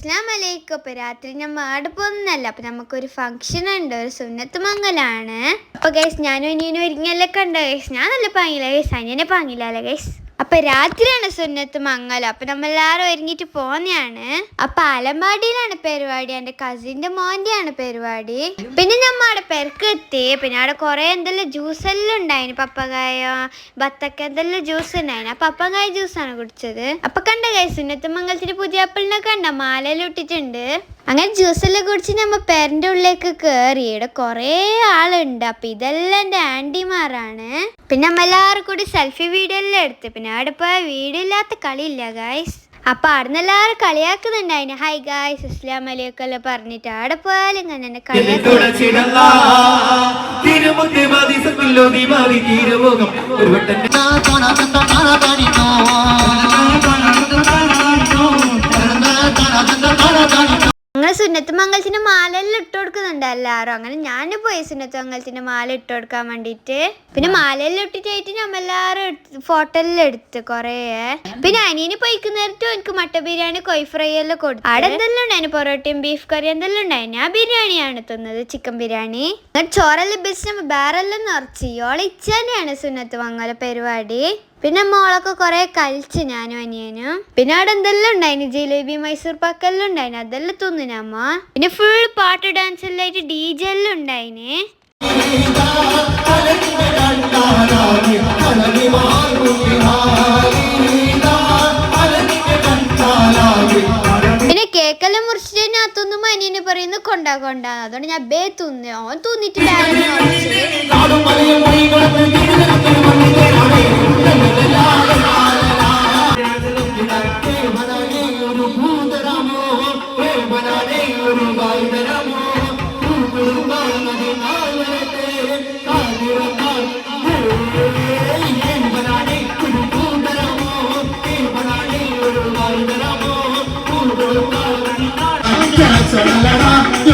അസ്സലാമലൈക്കും. അപ്പോൾ രാത്രി നമ്മൾ ആടെ പോകുന്നല്ല, അപ്പോൾ നമുക്കൊരു ഫംഗ്ഷൻ ഉണ്ട്, ഒരു സുന്നത്ത് മംഗലാണ്. അപ്പോൾ ഗൈസ് ഞാനും അനിയനും ഒരുങ്ങിയല്ലൊക്കെ ഉണ്ട് ഗൈസ്. ഞാൻ നല്ല പാങ്ങില്ല ഗൈസ്, അനിയനെ പാങ്ങില്ല അല്ലേ ഗൈസ്. അപ്പൊ രാത്രിയാണ് സുന്നത്ത് മംഗലം. അപ്പൊ നമ്മളെല്ലാരും ഒരുങ്ങിട്ട് പോന്നെയാണ്. അപ്പൊ ആലമ്പാടിയിലാണ് പരിപാടി, എന്റെ കസിന്റെ മോന്റെയാണ് പരിപാടി. പിന്നെ നമ്മ അവിടെ പെരക്ക് എത്തി. പിന്നെ അവിടെ കുറെ എന്തെല്ലാം ജ്യൂസ് എല്ലാം ഉണ്ടായിന്, പപ്പകായ ബത്തക്ക എന്തെല്ലാം ജ്യൂസ് ഉണ്ടായിന്. ആ പപ്പകായ ജ്യൂസാണ് കുടിച്ചത്. അപ്പൊ കണ്ട ഗൈസ്, സുന്നത്ത് മംഗലത്തിന് പുതിയ ആപ്പിളിനെ കണ്ട മാലയെല്ലാം ഇട്ടിട്ടുണ്ട്. അങ്ങനെ ജ്യൂസെല്ലാം കുടിച്ച് നമ്മ പേരൻ്റെ ഉള്ളിലേക്ക് കയറി. ഇവിടെ കുറേ ആളുണ്ട്. അപ്പം ഇതെല്ലാം എൻ്റെ ആൻറ്റിമാരാണ്. പിന്നെ നമ്മളെല്ലാവരും കൂടി സെൽഫി വീഡിയോ എല്ലാം എടുത്ത്. പിന്നെ അവിടെ പോയ വീഡിയോ ഇല്ലാത്ത കളിയില്ല ഗായ്സ്. അപ്പം അവിടെ നിന്ന് എല്ലാവരും കളിയാക്കുന്നുണ്ടായിന്. ഹായ് ഗായ്സ്, അസ്സലാമലൈക്കും എല്ലാം പറഞ്ഞിട്ട്. അവിടെ പോയാലും ഇങ്ങനെ എന്നെ അങ്ങനെ സുന്നത്ത് മംഗലത്തിന് മാലയെല്ലാം ഇട്ട് കൊടുക്കുന്നുണ്ട് എല്ലാവരും. അങ്ങനെ ഞാൻ പോയി സുന്നത്ത് മംഗലത്തിന് മാല ഇട്ട് കൊടുക്കാൻ വേണ്ടിയിട്ട്. പിന്നെ മാലയെല്ലാം ഇട്ടിട്ടായിട്ട് നമ്മളെല്ലാവരും ഫോട്ടോ എല്ലാം എടുത്ത് കുറേ. പിന്നെ അനിയന് പോയിക്കുന്നേരത്തും എനിക്ക് മട്ട ബിരിയാണി കൊയ് ഫ്രൈ എല്ലാം കൊടുത്തു. അവിടെ എന്തെല്ലാം ഉണ്ടായിരുന്നു, പൊറോട്ടയും ബീഫ് കറി എന്തെല്ലാം ഉണ്ടായിരുന്നു. ഞാൻ ബിരിയാണിയാണ് തിന്നത്, ചിക്കൻ ബിരിയാണി. അങ്ങനെ ചോറെല്ലാം ബെസ്റ്റ് നമ്മൾ വേറെല്ലാം നിറച്ച്. ഓളെ ഇച്ച തന്നെയാണ് സുന്നത്ത് മംഗല പരിപാടി. പിന്നെ മോളൊക്കെ കുറെ കളിച്ച് ഞാനും അനിയനും. പിന്നെ അവിടെ എന്തെല്ലാം ഉണ്ടായിന്, ജിലേബി മൈസൂർ പാക്കെല്ലാം ഉണ്ടായിന്, അതെല്ലാം തിന്നിനമ്മ. പിന്നെ ഫുൾ പാട്ട് ഡാൻസ് എല്ലാം ആയിട്ട് DJ എല്ലാം ഉണ്ടായിന്. പിന്നെ കേക്കെല്ലാം മുറിച്ചിട്ട് ഞാൻ തിന്നുമ്പോ അനിയന് പറയുന്നു കൊണ്ടാന്ന്. അതുകൊണ്ട് ഞാൻ ബേ തിന്നു. ഓൻ തിന്നിട്ടില്ലായിരുന്നു. Can't